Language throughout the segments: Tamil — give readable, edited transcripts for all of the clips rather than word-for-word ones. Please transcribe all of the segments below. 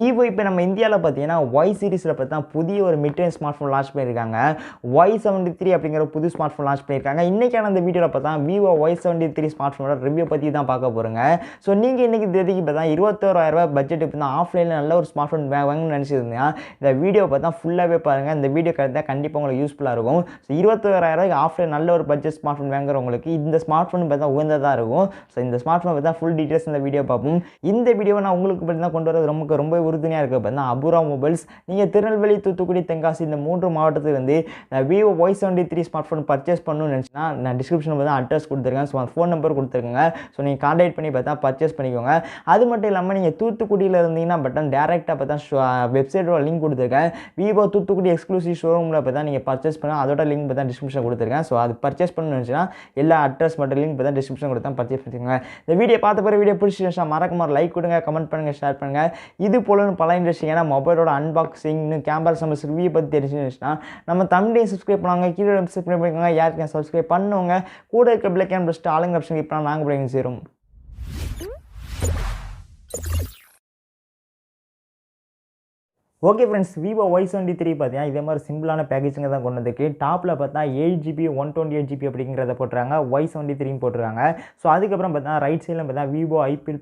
Vivo இப்போ நம்ம இந்தியாவில் பார்த்தீங்கன்னா Y சீரிஸில் பார்த்தா புதிய ஒரு mid range smart phone launch பண்ணியிருக்காங்க. Y73 அப்படிங்கிற புது ஸ்மார்ட் ஃபோன் லான்ச் பண்ணியிருக்காங்க. இன்றைக்கான இந்த வீடியோவில் பார்த்தா Vivo Y73 ஸ்மார்ட் ஃபோனோட ரிவ்யூ பற்றி தான் பார்க்க போகிறோங்க. ஸோ நீங்கள் இன்றைக்கி தேதிக்கு பார்த்தா ₹21,000 பட்ஜெட் இப்போ தான் ஆஃப்லைனில் நல்ல ஒரு ஸ்மார்ட் ஃபோன் வாங்கணும்னு நினச்சிருந்தீங்கன்னா இந்த வீடியோ பார்த்தா ஃபுல்லாகவே பாருங்கள். இந்த வீடியோ கரெக்டாக கண்டிப்பாக உங்களுக்கு யூஸ்ஃபுல்லாக இருக்கும். ஸோ ₹21,000 ஆஃப்லைன் நல்ல ஒரு பட்ஜெட் ஸ்மார்ட் ஃபோன் வாங்குறவங்களுக்கு இந்த ஸ்மார்ட் ஃபோன் பார்த்தா உகந்ததாக இருக்கும். ஸோ இந்த ஸ்மார்ட் ஃபோன் பார்த்தா ஃபுல் டீட்டெயில்ஸ் இந்த வீடியோ பார்ப்போம். இந்த வீடியோவை நான் உங்களுக்கு பற்றி தான் கொண்டு வரது ரொம்ப உறுதுணையாக இருக்குது. பார்த்தா அபூர்வா மொபைல்ஸ் நீங்கள் திருநெல்வேலி, தூத்துக்குடி, தென்காசி இந்த 3 மாவட்டத்துக்கு வந்து Vivo Y73 smart phone purchase பண்ணணும்னு நினச்சினா நான் டிஸ்கிரிப்ஷனில் பார்த்தா அட்ரஸ் கொடுத்துருக்கேன். ஸோ ஃபோன் நம்பர் கொடுத்துருக்கேங்க. ஸோ நீங்கள் கான்டாக்ட் பண்ணி பார்த்தா பர்ச்சேஸ் பண்ணிக்கோங்க. அது மட்டும் இல்லாமல் நீங்கள் தூத்துக்குடியில் இருந்தீங்கன்னா பட்டன் டேரெக்டாக பார்த்தா வெப்சைட்டோட லிங்க் கொடுத்துருக்கேன். Vivo தூத்துக்குடி எக்ஸ்க்ளூசிவ் ஷோரூமில் பார்த்தா நீங்கள் பர்ச்சேஸ் பண்ணால் அதோட லிங்க் பார்த்தா டிஸ்கிரிப்ஷன் கொடுத்துருக்கேன். ஸோ அது பர்ச்சேஸ் பண்ணணும்னு நினச்சினா எல்லா அட்ரஸ் மட்டும் லிங்க் பார்த்தா டிஸ்கிரிப்ஷன் கொடுத்தா பர்ச்சேஸ் பண்ணிக்கோங்க. இந்த வீடியோ பார்த்த பிறகு வீடியோ பிடிச்சிருந்துச்சா மறக்காம லைக் கொடுங்க, கமெண்ட் பண்ணுங்கள், ஷேர் பண்ணுங்கள். இது போல பல இன்ட்ரெஸ்டிங்கான மொபைலோட அன்பாக்சிங் கேமரா சம்மஸ் ரிவ்யூ பற்றி தெரிஞ்சுச்சுன்னா நம்ம தமிழையும் சப்ஸ்கிரைப் பண்ணுவாங்க. கீழே சப்ஸ்கிரைப் பண்ணிக்கோங்க. யாருக்கும் சப்ஸ்கிரைப் பண்ணுவாங்க கூட இருக்க பிளேக் கேம் பெஸ்ட் ஆளுங்க ஆப்ஷன் இப்போ நாங்கள் பிள்ளைங்க சேரும். ஓகே ஃப்ரெண்ட்ஸ், Vivo Y73 பார்த்தீங்கன்னா இதே மாதிரி சிம்பிளான பேக்கேஜிங்க தான் கொண்டு வந்திருக்கு. டாப்பில் பார்த்தா 8GB 128GB அப்படிங்கிறத போட்டுருக்காங்க. Y73 போட்டுருக்காங்க. ஸோ அதுக்கப்புறம் பார்த்தா ரைட் சைடில் பார்த்தா Vivo IPL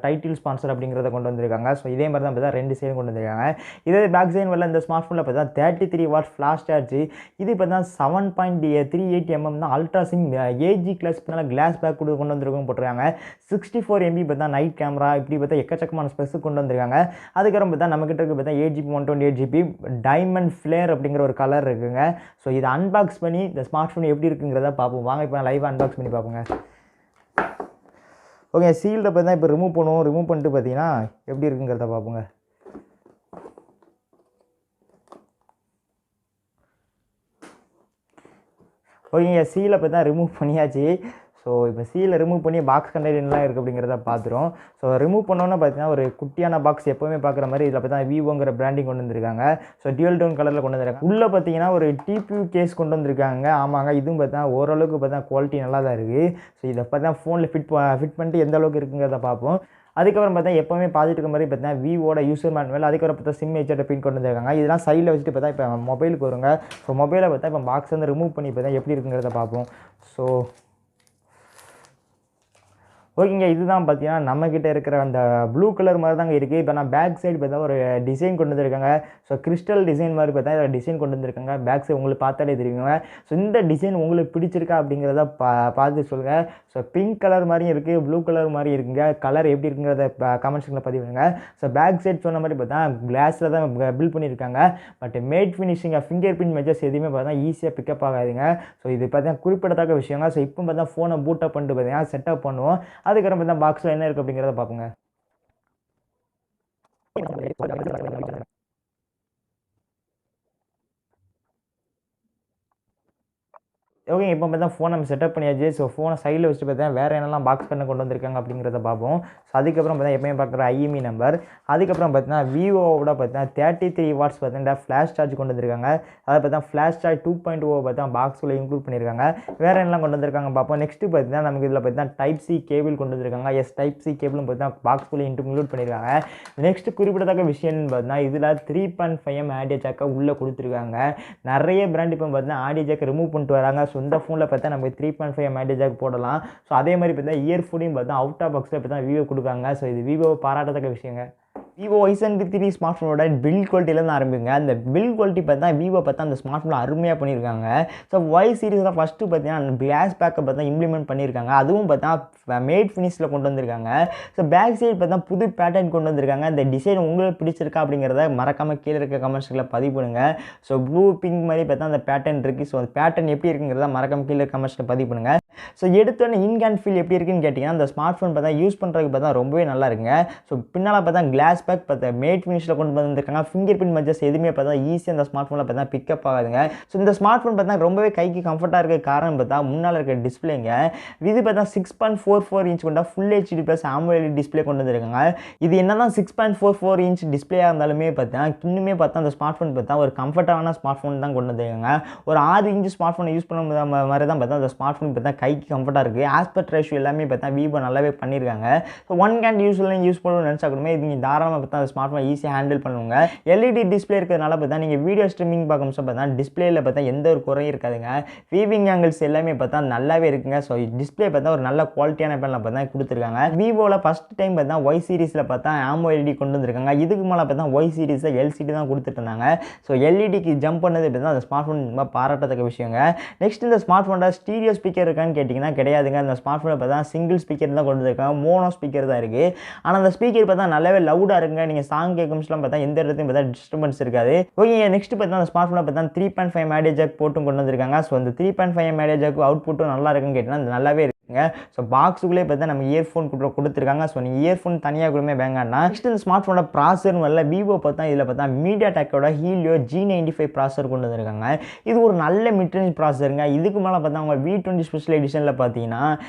டைட்டில் ஸ்பான்சர் அப்படிங்கிறத கொண்டு வந்திருக்காங்க. ஸோ இதே மாதிரி தான் பார்த்தா 2 சைடும் கொண்டு வந்திருக்காங்க. இதே பேக் சைடு வரல இந்த ஸ்மார்ட் ஃபோனில் பார்த்தா 33 வாட்ஸ் ஃப்ளாஷ் சார்ஜ். இது பார்த்தா 7.38mm தான் ultra slim AG glass glass back கொண்டு வந்திருக்கும் போட்டுருக்காங்க. 64MB பார்த்தா நைட் கேமரா இப்படி பார்த்தா எக்கச்சக்கமான ஸ்பெஸ் கொண்டு வந்திருக்காங்க. அதுக்கப்புறம் பார்த்தா நம்மக்கிட்ட இருக்க பார்த்தா 8GB 128GB டைமண்ட் ஃப்ளேர் அப்படிங்கிற ஒரு கலர் இருக்குங்க. ஸோ இதை அன்பாக்ஸ் பண்ணி இந்த ஸ்மார்ட் ஃபோன் எப்படி இருக்குங்கிறத பார்ப்போம். வாங்க இப்போ லைவ் அன்பாக்ஸ் பண்ணி பார்ப்போங்க. ஓகே, சீல்டை பார்த்தா இப்போ ரிமூவ் பண்ணுவோம். ரிமூவ் பண்ணிட்டு பார்த்தீங்கன்னா எப்படி இருக்குங்கிறத பார்ப்போங்க. ஓகேங்க, சீலை பார்த்தா ரிமூவ் பண்ணியாச்சு. ஸோ இப்போ சீலை ரிமூவ் பண்ணி பாக்ஸ் கண்டெய்னர்லாம் இருக்குது அப்படிங்கிறத பார்த்துரும். ஸோ ரிமூவ் பண்ணோன்னா பார்த்தீங்கன்னா ஒரு குட்டியான பாக்ஸ் எப்போவுமே பார்க்குற மாதிரி இதில் பார்த்தா விவோங்கிற பிராண்டிங் கொண்டு வந்திருக்காங்க. ஸோ டியூல் டோன் கலரில் கொண்டு வந்திருக்காங்க. உள்ளே பார்த்தீங்கன்னா ஒரு டிபியூ கேஸ் கொண்டு வந்திருக்காங்க. ஆமாங்க, இதுவும் பார்த்தா ஓரளவுக்கு பார்த்தா குவாலிட்டி நல்லா தான் இருக்குது. ஸோ இதை பார்த்தா ஃபோனில் ஃபிட் பண்ணிட்டு எந்த அளவுக்கு இருக்குங்கிறத பார்ப்போம். அதுக்கப்புறம் பார்த்தா எப்போவுமே பார்த்துட்டு இருக்க மாதிரி பார்த்தா விவோட யூசர் மேனுவல், அதுக்கப்புறம் பார்த்தா சிம் ஹெச்ஆர் பின் கொண்டு வந்திருக்காங்க. இதெல்லாம் சைடில் வச்சுட்டு பார்த்தா இப்போ மொபைலுக்கு வருங்க. ஸோ மொபைலை பார்த்தா இப்போ பாக்ஸ் வந்து ரிமூவ் பண்ணி பார்த்தா எப்படி இருக்குங்கிறத பார்ப்போம். ஸோ ஓகேங்க, இதுதான் பார்த்தீங்கன்னா நம்மக்கிட்ட இருக்கிற அந்த ப்ளூ கலர் மாதிரி தாங்க இருக்குது. இப்போ நான் பேக் சைடு பார்த்தா ஒரு டிசைன் கொண்டு வந்திருக்காங்க. ஸோ கிறிஸ்டல் டிசைன் மாதிரி பார்த்தா இதில் டிசைன் கொண்டு வந்திருக்காங்க. பேக் சைடு உங்களுக்கு பார்த்தாலே தெரியுங்க. ஸோ இந்த டிசைன் உங்களுக்கு பிடிச்சிருக்கா அப்படிங்கிறத பார்த்து சொல்லுங்கள். ஸோ பிங்க் கலர் மாதிரியும் இருக்குது, ப்ளூ கலர் மாதிரி இருக்குங்க. கலர் எப்படி இருக்குங்கிறத கமெண்ட் செக்ஷனில் பதிவு பண்ணுங்க. ஸோ பேக் சைடு சொன்ன மாதிரி பார்த்தா கிளாஸில் தான் பில்ட் பண்ணியிருக்காங்க. But matte finishing finger print measures எதுவுமே பார்த்தா ஈஸியாக பிக்கப் ஆகாதுங்க. ஸோ இது பார்த்தீங்கன்னா குறிப்பிடத்தக்க விஷயங்க. ஸோ இப்போ பார்த்தா ஃபோனை பூட்டப் பண்ணிட்டு பார்த்தீங்கன்னா செட்டப் பண்ணுவோம். அதுக்கப்புறம் பார்த்தா பாக்ஸில் என்ன இருக்குது அப்படிங்கிறத பார்ப்போங்க. ஓகே, இப்போ பார்த்தா ஃபோன் நம்ம செட்டப் பண்ணியாச்சு. ஸோ ஃபோனை சைடில் வச்சுட்டு பார்த்தா வேறு என்னெல்லாம் பாக்ஸ் பண்ண கொண்டு வந்திருக்காங்க அப்படிங்கிறத பார்ப்போம். ஸோ அதுக்கப்புறம் பார்த்தா எப்பயும் பார்க்குற IME நம்பர், அதுக்கப்புறம் பார்த்தீங்கன்னா விவோவோட பார்த்தீங்கன்னா 33 வாட்ஸ் பார்த்தீங்கன்னா ஃப்ளாஷ் சார்ஜ் கொண்டு வந்திருக்காங்க. அதை பார்த்தா ஃப்ளாஷ் சார்ஜ் 2.0 பார்த்தா பாக்ஸில் இன்க்ளூட் பண்ணியிருக்காங்க. வேறு என்னெல்லாம் கொண்டு வந்திருக்காங்க பார்ப்போம். நெக்ஸ்ட்டு பார்த்தீங்கன்னா நமக்கு இதில் பார்த்தீங்கன்னா டைப் சி கேபிள் கொண்டு வந்திருக்காங்க. டைப் சி கேபிளும் பார்த்தீங்கன்னா பாக்ஸ்குள்ளே இன்க்ளூட் பண்ணியிருக்காங்க. நெக்ஸ்ட்டு குறிப்பிடத்தக்க விஷயம்னு பார்த்தீங்கன்னா இதில் 3.5mm ஆடியோ ஜாக்கை உள்ளே கொடுத்துருக்காங்க. நிறைய பிராண்ட் இப்போ பார்த்தீங்கன்னா ஆடியோ ஜாக்கை ரிமூவ் பண்ணிட்டு வராங்க. ஸோ இந்த ஃபோனில் பார்த்தா நமக்கு 3.5mm ஆடியோ ஜாக் போடலாம். ஸோ அதே மாதிரி பார்த்தா இயர்ஃபோனையும் பார்த்தா அவுட் ஆஃப் பாக்ஸில் பார்த்தா விவோ கொடுக்காங்க. ஸோ இது விவோ பாராட்டத்தக்க விஷயங்க. Vivo Y73 ஸ்மார்ட் ஃபோனோட பில்ட் குவாலிட்டியிலேருந்து ஆரம்பிங்க. அந்த பில்ட் குவாலிட்டி பார்த்தா விவோ பார்த்தா அந்த ஸ்மார்ட் ஃபோனில் அருமையாக பண்ணியிருக்காங்க. ஸோ Y சீரிஸில் ஃபஸ்ட்டு பார்த்தீங்கன்னா கிளாஸ் பேக்கை பார்த்தா இம்ப்ளிமெண்ட் பண்ணியிருக்காங்க. அதுவும் பார்த்தா மேட் ஃபினிஷில் கொண்டு வந்திருக்காங்க. ஸோ பேக் சைடு பார்த்தா புது பேட்டர்ன் கொண்டு வந்திருக்காங்க. இந்த டிசைன் உங்களுக்கு பிடிச்சிருக்கா அப்படிங்கிறத மறக்காமல் கீழே இருக்க கமெண்ட்ஸில் பதிவு பண்ணுங்கள். ஸோ ப்ளூ பிங்க் மாதிரி பார்த்தா அந்த பேட்டர்ன் இருக்குது. ஸோ அந்த பேட்டர்ன் எப்படி இருக்குங்கிறத மறக்காமல் கீழே கமெண்ட்ஸில் பதிவு பண்ணுங்கள். ஸோ எடுத்தோன்னே இன்கேண்ட் ஃபீல் எப்படி இருக்குன்னு கேட்டிங்கன்னா அந்த ஸ்மார்ட் ஃபோன் பார்த்தா யூஸ் பண்ணுறதுக்கு பார்த்தா ரொம்பவே நல்லா இருக்குங்க. ஸோ பின்னால் பார்த்தா கிளாஸ் பேக் பார்த்தா மேட் ஃபினிஷில் கொண்டு வந்திருக்காங்க. ஃபிங்கர் பிரிண்ட் மெஜர்ஸ் எதுவுமே பார்த்தா ஈஸியாக அந்த ஸ்மார்ட் ஃபோனில் பார்த்தா பிக்கப் ஆகாதுங்க. ஸோ இந்த ஸ்மார்ட் ஃபோன் பார்த்தா ரொம்பவே கைக்கு கம்ஃபர்ட்டாக இருக்க காரணம் பார்த்தா முன்னால் இருக்க டிஸ்பிளேங்க. இது பார்த்தா 6.44 இன்ச் கொண்ட full HD plus AMOLED display கொண்டு வந்திருக்காங்க. இது என்ன தான் 6.44 இன்ச் டிஸ்பிளேயாக இருந்தாலுமே பார்த்தா இன்னுமே பார்த்தா அந்த ஸ்மார்ட் ஃபோன் பார்த்தா ஒரு கம்ஃபர்ட்டான ஸ்மார்ட் ஃபோன் தான் கொண்டு வந்திருக்காங்க. ஒரு 6 இன்ச் ஸ்மார்ட் ஃபோனை யூஸ் பண்ண மாதிரி தான் பார்த்தா அந்த ஸ்மார்ட் ஃபோன் பார்த்தா கைக்கு கம்ஃபர்ட்டாக இருக்குது. ஆஸ்பெக்ட் ரேஷியோ எல்லாமே பார்த்தா விவோ நல்லாவே பண்ணியிருக்காங்க. ஸோ ஒன் ஹேண்ட் யூஸ் பண்ணணும்னு நினச்சா கூட இது நீங்கள் தாராளமாக பார்த்தா அந்த ஸ்மார்ட் ஃபோன் ஈஸியாக ஹேண்டில் பண்ணுவாங்க. எல்இடி டிஸ்பிளே இருக்கிறதுனால பார்த்தா நீங்கள் வீடியோ ஸ்ட்ரீமிங் பார்க்கும்போது பார்த்தா டிஸ்பிளேல பார்த்தா எந்த ஒரு குறையும் இருக்காதுங்க. வீவிங் ஆங்கிள்ஸ் எல்லாமே பார்த்தா நல்லாவே இருக்குங்க. ஸோ டிஸ்பிளே பார்த்தா ஒரு நல்ல குவாலிட்டியான பேனல் பார்த்தா கொடுத்துருக்காங்க. விவோவில் ஃபஸ்ட் டைம் பார்த்தா ஒய் சீரிஸில் பார்த்தா AMOLED கொண்டு வந்திருக்காங்க. இதுக்கு மேலே பார்த்தா ஒய் சீரிஸில் எல்சிடி தான் கொடுத்துட்டு இருந்தாங்க. ஸோ எல்இடிக்கு ஜம்ப் பண்ணது பார்த்தா அந்த ஸ்மார்ட் ஃபோன் ரொம்ப பாராட்டத்தக்க விஷயங்க. நெக்ஸ்ட் இந்த ஸ்மார்ட் ஃபோனில் ஸ்டீரியோ ஸ்பீக்கர் இருக்கான்னு கேட்டிங்கன்னா கிடையாதுங்க. இந்த ஸ்மார்ட் ஃபோனில் பார்த்தா சிங்கிள் ஸ்பீக்கர் தான் கொண்டு வந்திருக்காங்க. மோனோ ஸ்பீக்கர் தான் இருக்குது. ஆனால் அந்த ஸ்பீக்கர் பார்த்தா நல்லாவே லவுடாக இருக்குங்க. நீங்கள் சாங் கேட்கும்ஸ்லாம் பார்த்தா எந்த இடத்துலையும் பார்த்தா டிஸ்டர்பன்ஸ் இருக்காது. ஓகே, நெக்ஸ்ட் பார்த்தா அந்த ஸ்மார்ட் ஃபோனில் பார்த்தா 3.5 ஆடியோ ஜாக் போட்டும் கொண்டு வந்திருக்காங்க. ஸோ அந்த 3.5 ஆடியோ ஜாக் அவுட்புட்டும் நல்லா இருக்குன்னு கேட்டிங்கன்னா நல்லாவே இருக்குங்க. ஸோ பாக்ஸுக்குள்ளே பார்த்தா நம்ம இயர்ஃபோன் கொடுத்துருக்காங்க. ஸோ நீங்கள் இயர்ஃபோன் தனியாக கூடமே வேங்கன்னா நெக்ஸ்ட் இந்த ஸ்மார்ட் ஃபோனோட ப்ராசர்னு வரல விவோ பார்த்தா இதில் பார்த்தா MediaTekோட Helio G95 ப்ராசர் கொண்டு வந்திருக்காங்க. இது ஒரு நல்ல மிட்ரேஞ்ச் ப்ராசருங்க. இதுக்கு மேலே பார்த்தா அவங்க V20 ஸ்பெஷல் எடிஷனில் பார்த்தீங்கன்னா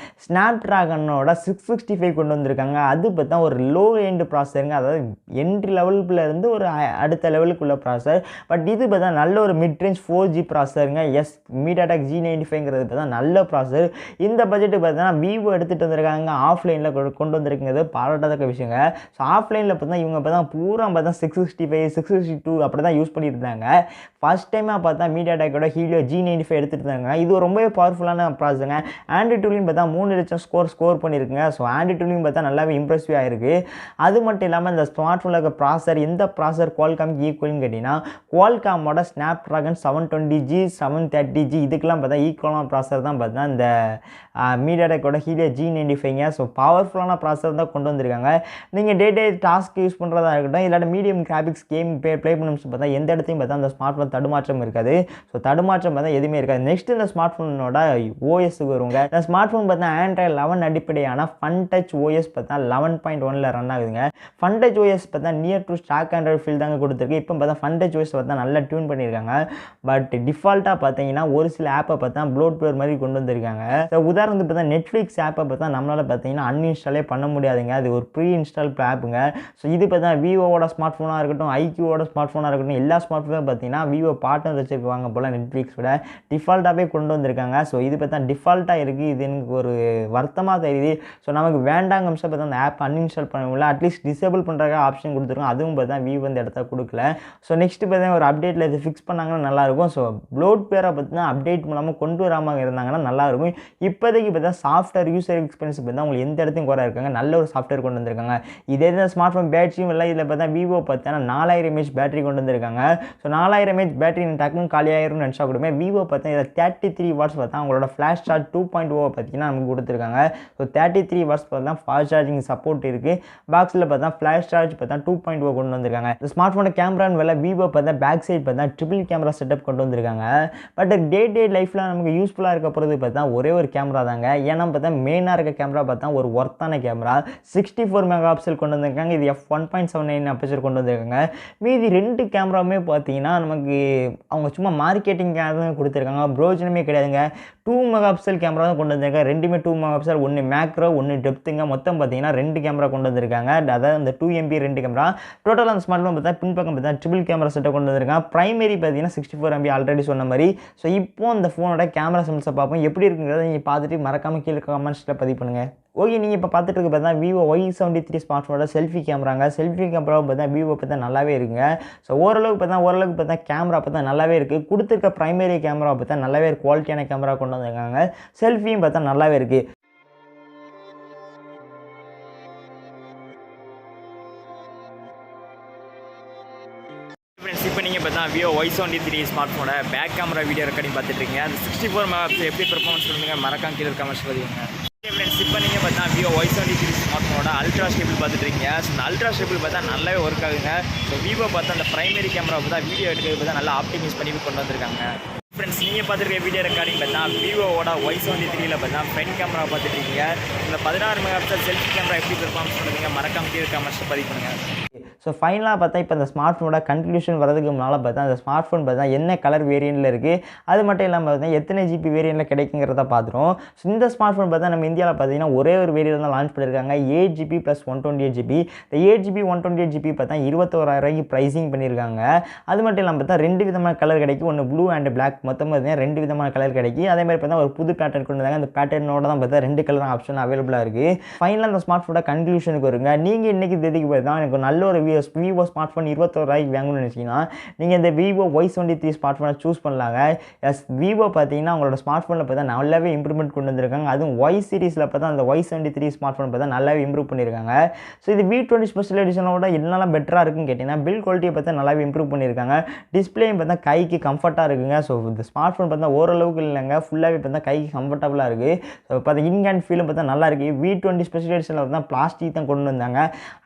ஸ்னாப்ட்ராகனோட 665 கொண்டு வந்திருக்காங்க. அது பார்த்தா ஒரு லோ எண்ட் ப்ராசருங்க. அதாவது என்ட்ரி லெவலுக்குள்ள இருந்து ஒரு அடுத்த லெவலுக்குள்ள ப்ராசர். பட் இது பார்த்தா நல்ல ஒரு மிட்ரேஞ்ச் 4G ப்ராசருங்க. MediaTek G95ங்கிறது பார்த்தா நல்ல ப்ராசர். இந்த பட்ஜெட்டு பார்த்தா விவோ எடுத்துகிட்டு வந்திருக்காங்க. ஆஃப்லைனில் கொண்டு வந்திருக்கிறது பாராட்டத்தக்க விஷயங்க. ஸோ ஆஃப்லைனில் பார்த்தா இவங்க பார்த்தா பூரா பார்த்தா 665 662 அப்படி தான் யூஸ் பண்ணிட்டு இருந்தாங்க. ஃபர்ஸ்ட் டைமாக பார்த்தா MediaTekோட Helio G95 எடுத்துகிட்டு இருந்தாங்க. இது ரொம்பவே பவர்ஃபுல்லான ப்ராசருங்க. ஆண்ட்ராய்ட் டூலையும் பார்த்தா 3 லட்சம் ஸ்கோர் பண்ணியிருக்குங்க. ஸோ ஆண்ட்ராய்ட் டூலையும் பார்த்தா நல்லாவே இம்ப்ரெசிவ் ஆயிருக்கு. அது மட்டும் இல்லாமல் இந்த ஸ்மார்ட் ஃபோனில் இருக்க ப்ராசர் எந்த ப்ராசர் குவால்காம்க்கு ஈக்குவல்னு கேட்டிங்கன்னா குவால்காமோட ஸ்னாப்ட்ராகன் 720G 730G இதுக்கெல்லாம் பார்த்தா ஈக்குவலான ப்ராசர் தான் பார்த்தா இந்த MediaTekோட Helio G95ங்க. ஸோ பவர்ஃபுல்லான ப்ராசர் தான் கொண்டு வந்திருக்காங்க. நீங்கள் டே டாஸ்க் யூஸ் பண்ணுறதா இருக்கட்டும் இல்லாட்டி மீடியம் கிராபிக்ஸ் கேம் ப்ளே பண்ணணும்னு பார்த்தா எந்த இடத்தையும் பார்த்தா அந்த ஸ்மார்ட் ஃபோன் தடுமாற்றம் இருக்காது. ஸோ தடுமாற்றம் பார்த்தா எதுவுமே இருக்காது. நெக்ஸ்ட் இந்த ஸ்மார்ட் ஃபோனோட ஓஎஸ்க்கு வருங்க. இந்த ஸ்மார்ட் ஃபோன் பார்த்தா ஆண்ட்ராய்ட் 11 அடிப்படையான ஃபன் டச் ஓஎஸ் பார்த்தா 11.1ல் ரன் ஆகுதுங்க. ஃபன் டச் ஓஎஸ் பார்த்தா near to stock Android feel தாங்க கொடுத்துருக்கு. இப்போ பார்த்தா ஃபன் டச் ஓஎஸ் பார்த்தா நல்லா டியூன் பண்ணியிருக்காங்க. பட் டிஃபால்ட்டாக பார்த்தீங்கன்னா ஒரு சில ஆப்பை பார்த்தா ப்ளோட்வேர் மாதிரி கொண்டு வந்திருக்காங்க. ஸோ உதாரணத்துக்கு பார்த்தா நெட்ஃப்ளிக்ஸ் ஆப்பை பார்த்தா நம்மளால் பார்த்தீங்கன்னா அன்இன்ஸ்டாலே பண்ண முடியாதுங்க. அது ஒரு ப்ரீ இன்ஸ்டால் ஆப்புங்க. ஸோ இது பார்த்தா விவோவோட ஸ்மார்ட் ஃபோனாக இருக்கட்டும் ஐக்யூவோட ஸ்மார்ட் ஃபோனாக இருக்கட்டும் எல்லா ஸ்மார்ட் ஃபோனும் பார்த்தீங்கன்னா விவோ பார்ட்னர் வச்சுருக்காங்க போல் நெட்ஃப்ளிக்ஸோட டிஃபால்ட்டாகவே கொண்டு வந்திருக்காங்க. ஸோ இது பார்த்தா டிஃபால்ட்டாக இருக்குது. இது எனக்கு ஒரு வருத்தமாக தெரியுது. ஸோ நமக்கு வேண்டாங்க அம்சம் பார்த்தா அந்த ஆப் அன்இன்ஸ்டால் பண்ண முடியல. அட்லீஸ்ட் டிசேபிள் பண்ணுறதுக்காக ஆப்ஷன் கொடுத்துருக்கோம். அதுவும் பார்த்தா விவோ இந்த இடத்த கொடுக்கல. ஸோ நெக்ஸ்ட்டு பார்த்தீங்கன்னா ஒரு அப்டேட்டில் இது ஃபிக்ஸ் பண்ணாங்கன்னா நல்லாயிருக்கும். ஸோ ப்ளோட்வேரை பார்த்தீங்கன்னா அப்டேட் மூலமாக கொண்டு வராமல் இருந்தாங்கன்னா நல்லாயிருக்கும். இப்போதைக்கு பார்த்தா சாஃப்ட்வேர் யூசர் எக்ஸ்பீரியன்ஸ் பார்த்தா உங்களுக்கு எந்த இடத்தையும் குறை இருக்காங்க. நல்ல ஒரு சாஃப்ட்வேர் கொண்டு வந்திருக்காங்க. இதே தான் ஸ்மார்ட் ஃபோன் பேட்டரியும் இல்லை. இதில் பார்த்தா விவோ பார்த்தா 4000 mAh பேட்டரி கொண்டு வந்திருக்காங்க. ஸோ 4000 mAh பேட்டரி டக்குன்னு காலியாயிரும்னு நினச்சா கூடமே விவோ பார்த்தா இதில் 33 வாட்ஸ் பார்த்தா அவங்களோட ஃப்ளாஷ் சார்ஜ் 2.0 பார்த்தீங்கன்னா நமக்கு கொடுத்துருக்காங்க. ஸோ 33 வாட்ஸ் பார்த்தா ஃபாஸ்ட் சார்ஜிங் சப்போர்ட் இருக்குது. பாக்ஸில் பார்த்தா ஃப்ளாஷ் சார்ஜ் பார்த்தா 2.0 கொண்டு வந்திருக்காங்க. இந்த ஸ்மார்ட் ஃபோனோட கேமரான்னு வேலை விவோ பார்த்தா பேக் சைட் பார்த்தா ட்ரிபிள் கேமரா செட்டப் கொண்டு வந்திருக்காங்க. பட் டே லைஃப்பில் நமக்கு யூஸ்ஃபுல்லாக இருக்க போகிறது பார்த்தா ஒரே ஒரு கேமரா தாங்க. ஏன்னா பார்த்தா மெயினாக இருக்க கேமரா பார்த்தா ஒரு ஒர்த்தான கேமரா 64 மெகா பிக்சல் கொண்டு வந்திருக்காங்க. இது f1.79 அப்பேச்சர் கொண்டு வந்திருக்காங்க. மீதி 2 கேமராவுமே பார்த்தீங்கன்னா நமக்கு அவங்க சும்மா மார்க்கெட்டிங்காக தான் கொடுத்துருக்காங்க. ப்ரோஜனமே கிடையாதுங்க. 2 மெகா பிக்சல் கேமரா தான் கொண்டு வந்திருக்காங்க. ரெண்டுமே 2 மெகா பிக்சல், ஒன்று மேக்ரோ ஒன்று டெப்த்துங்க. மொத்தம் பார்த்தீங்கன்னா 2 கேமரா கொண்டு வந்திருக்காங்க. அதாவது அந்த 2MP 2 கேமரா டோட்டல் அந்த ஸ்மார்ட் ஃபோன் பார்த்தா பின்பக்கம் பார்த்தா ட்ரிபிள் கேமரா செட்டை கொண்டு வந்திருக்காங்க. பிரைமரி பார்த்தீங்கன்னா 64 MP ஆல்ரெடி சொன்ன மாதிரி. ஸோ இப்போ அந்த ஃபோனோட கேமரா சென்ஸை பார்ப்போம் எப்படி இருக்குங்கிறத நீங்கள் பார்த்துட்டு மறக்காமல் கீழே கமெண்ட்ஸில் பதிவு பண்ணுங்கள். ஓகே, நீங்கள் இப்போ பார்த்துட்டு இருக்க பார்த்தா விவோ Y73 ஸ்மார்ட் ஃபோனோட செல்ஃபி கேமராங்க. செல்ஃபி கேமராவை பார்த்தா விவோ பார்த்தா நல்லாவே இருக்குங்க. ஸோ ஓரளவுக்கு பார்த்தா கேமரா பார்த்தா நல்லாவே இருக்குது. கொடுத்துருக்க ப்ரைமரி கேமரா பார்த்தா நல்லாவே குவாலிட்டியான கேமரா கொண்டு வந்திருக்காங்க. செல்ஃபியும் பார்த்தா நல்லாவே இருக்குது. ஃப்ரெண்ட்ஸ், இப்போ நீங்கள் பார்த்தா விவோ Y73 ஸ்மார்ட் ஃபோனோட பேக் கேமரா வீடியோ ரெக்கார்டிங் பார்த்துட்டு இருக்கீங்க. அது 64 மெகா பிக்சல் எப்படி பெர்ஃபார்மன்ஸ் சொல்லுங்கள் மறக்காம கீழே கமெண்ட்ஸ் பதிவுங்க. ஃப்ரெண்ட்ஸ், இப்போ நீங்கள் பார்த்தா விவோ Y73 ஸ்மார்ட் ஃபோனோட அல்ட்ரா ஸ்டேபிள் பார்த்துட்டு இருக்கீங்க. ஸோ இந்த அல்ட்ரா ஸ்டேபிள் பார்த்தா நல்லாவே ஒர்க் ஆகுங்க. ஸோ விவோ பார்த்தா அந்த பிரைமரி கேமரா பார்த்தா வீடியோ எடுக்கிறது பார்த்தா நல்லா ஆப்டிமைஸ் பண்ணி கொண்டு வந்திருக்காங்க. ஃப்ரெண்ட்ஸ், நீங்கள் பார்த்துருக்க வீடியோ ரெக்கார்டிங் பார்த்தா விவோவோட Y73ல் பார்த்தா ஃப்ரண்ட் கேமரா பார்த்துட்டு இருக்கீங்க. இந்த 16 மெகா பிக்சல் செல்ஃபி கேமரா எப்படி பெர்ஃபார்மன்ஸ் பண்ணுறீங்க மறக்காம கீழே கமெண்ட்ஸ் பதிவு பண்ணுங்கள். ஸோ ஃபைனலாக பார்த்தா இப்போ இந்த ஸ்மார்ட் ஃபோனோட கன்க்ளூஷன் வரதுக்கு முன்னால் பார்த்தா அந்த ஸ்மார்ட் ஃபோன் பார்த்தா என்ன கலர் வேரியண்ட்டில் இருக்குது, அது மட்டும் இல்லாமல் பார்த்தீங்கன்னா எத்தனை ஜிபி வேரியண்ட்டில் கிடைக்குங்கிறத பார்த்துரும். ஸோ இந்த ஸ்மார்ட் ஃபோன் பார்த்தா நம்ம இந்தியாவில் பார்த்தீங்கன்னா ஒரே ஒரு வேரியண்ட் தான் லான்ச் பண்ணியிருக்காங்க, 8GB + 128GB. இந்த 8GB 128GB பார்த்தா 21,000 ப்ரைஸிங் பண்ணியிருக்காங்க. அது மட்டும் இல்லாமல் பார்த்தா 2 விதமான கலர் கிடைக்கும், ஒன்று ப்ளூ அண்ட் பிளாக். மொத்தம் பார்த்தீங்கன்னா 2 விதமான கலர் கிடைக்கும். அதே மாதிரி பார்த்தா ஒரு புது பேட்டர்ன் கொண்டு வந்தாங்க, அந்த பேட்டர்னோட தான் பார்த்தா 2 கலர் ஆப்ஷன் அவைலபிளாக இருக்குது. ஃபைனலாக அந்த ஸ்மார்ட் ஃபோனோட கன்க்ளூஷனுக்கு வருங்க. நீங்கள் இன்றைக்கி தேதிக்கு பார்த்தா எனக்கு நல்ல ஒரு விவோ ஸ்மார்ட் ஃபோன் 21,000 வாங்கணும்னு நினச்சிங்கன்னா நீங்கள் இந்த விவோ Y73 ஸ்மார்ட் ஃபோனை சூஸ் பண்ணலாங்க. விவோ பார்த்தீங்கன்னா உங்களோட ஸ்மார்ட் ஃபோனில் பார்த்தா நல்லாவே இம்ப்ரூவ்மெண்ட் கொண்டு வந்திருக்காங்க. அதுவும் Y சீரிஸில் பார்த்தா அந்த Y73 ஸ்மார்ட் ஃபோன் பார்த்தா நல்லாவே இம்ப்ரூவ் பண்ணியிருக்காங்க. ஸோ இது V20 ஸ்பெஷல் எடிஷனோட என்னெல்லாம் பெட்டராக இருக்குன்னு கேட்டிங்கன்னா பில் குவாலிட்டியை பார்த்தா நல்லாவே இம்ப்ரூவ் பண்ணியிருக்காங்க. டிஸ்பிளேயும் பார்த்தா கைக்கு கம்ஃபர்ட்டாக இருக்குங்க. ஸோ இந்த ஸ்மார்ட் ஃபோன் பார்த்தா ஓரளவுக்கு இல்லைங்க, ஃபுல்லாகவே பார்த்தா கைக்கு கம்ஃபர்டபுளாக இருக்குது. ஸோ பார்த்தா இன்ஹேண்ட் ஃபீலும் பார்த்தா நல்லா இருக்குது. V20 ஸ்பெஷல் எடிஷனில் பார்த்தா பிளாஸ்டிக் தான் கொண்டு வந்தாங்க,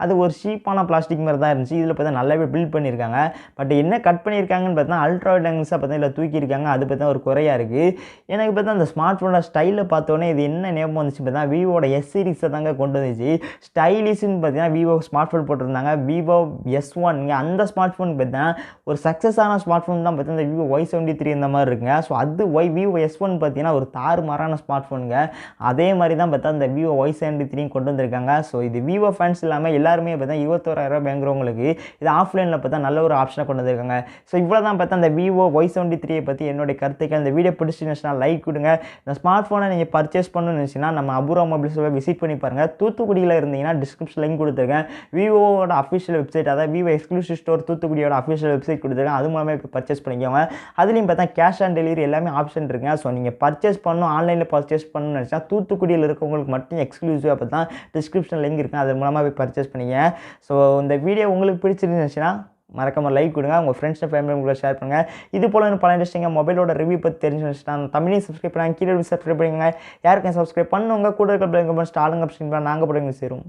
அது ஒரு சீப்பான பிளாஸ்டிக் மாதிரி தான் இருந்துச்சு. இதில் பார்த்தா நல்லாவே பில்ட் பண்ணியிருக்காங்க. பட் என்ன கட் பண்ணியிருக்காங்கன்னு பார்த்தா அல்ட்ரா வைட் ஆங்கிள்ஸாக பார்த்தா இதில் தூக்கியிருக்காங்க, அது பார்த்தா ஒரு குறையாக இருக்குது. எனக்கு பார்த்தா அந்த ஸ்மார்ட் ஃபோனோட ஸ்டைலில் பார்த்தோன்னே இது என்ன ஞாபகம் வந்துச்சு பார்த்தா விவோட எஸ் சீரிஸை தாங்க கொண்டு வந்துச்சு. ஸ்டைலிஷ்னு பார்த்தீங்கன்னா விவோ ஸ்மார்ட் ஃபோன் போட்டிருந்தாங்க, விவோ S1 அந்த ஸ்மார்ட் ஃபோன் பார்த்தீங்கன்னா ஒரு சக்ஸஸான ஸ்மார்ட் ஃபோன் தான் பார்த்தீங்கன்னா இந்த விவோ Y73 இந்த மாதிரி இருக்குங்க. ஸோ அது விவோ S1 பார்த்தீங்கன்னா ஒரு தாறுமாறான ஸ்மார்ட் ஃபோனுங்க. அதே மாதிரி தான் பார்த்தா இந்த விவோ Y73 கொண்டு வந்திருக்காங்க. ஸோ இது விவோ ஃபேன்ஸ் இல்லாமல் எல்லாருமே பார்த்தா 21,000 வாங்குறவங்களுக்கு இது ஆஃப்லைனில் பார்த்தா நல்ல ஒரு ஆப்ஷனை கொண்டு வந்திருக்காங்க. ஸோ இவ்வளோ தான் பார்த்தா அந்த விவோ Y73 பற்றி என்னுடைய கருத்துக்கள். இந்த வீடியோ பிடிச்சிருந்துச்சுன்னா லைக் கொடுங்க. இந்த ஸ்மார்ட் ஃபோனை நீங்கள் பர்ச்சேஸ் பண்ணணும்னு நினச்சிங்கன்னா நம்ம அபூர்வா மொபைல்ஸை விசிட் பண்ணி பாருங்கள். தூத்துக்குடியில் இருந்தீங்கன்னா டிஸ்கிரிப்ஷன் லிங்க் கொடுத்துருக்கேன். விவோட அஃபிஷியல் வெப்சைட், அதாவது விவோ எக்ஸ்க்ளூசிவ் ஸ்டோர் தூத்துக்குடியோட அஃபிஷியல் வெப்சைட் கொடுத்துருக்கேன். அது மூலமாக இப்போ பர்ச்சேஸ் பண்ணிக்கோங்க. அதுலேயும் பார்த்தா கேஷ் ஆன் டெலிவரி எல்லாமே ஆப்ஷன் இருக்குங்க. ஸோ நீங்கள் பர்ச்சேஸ் பண்ணணும், ஆன்லைனில் பர்ச்சேஸ் பண்ணணும்னு நினச்சா தூத்துக்குடியில் இருக்கவங்களுக்கு மட்டும் எக்ஸ்க்ளூசிவாக பார்த்தா டிஸ்கிரிப்ஷன் லிங்க் இருக்குது, அது மூலமாக போய் பர்ச்சேஸ் பண்ணிங்க. ஸோ இந்த வீடியோ உங்களுக்கு பிடிச்சிருந்துச்சுன்னா மறக்காம லைக் கொடுங்க, உங்கள் ஃப்ரெண்ட்ஸ் ஃபேமிலி கூட ஷேர் பண்ணுங்கள். இது போல் பல இன்ட்ரெஸ்டிங்காக மொபைலோட ரிவ்யூ பற்றி தெரிஞ்சுச்சுன்னா தமிழையும் சப்ஸ்கிரைப் பண்ணாங்க, கீழே சப்ஸ்கிரைப் பண்ணுங்க. யாருக்கும் சப்ஸ்கிரைப் பண்ணுங்க, கூட இருக்க ஆளுங்க ஆப்ஷன் நாங்கள் போடுங்க சேரும்.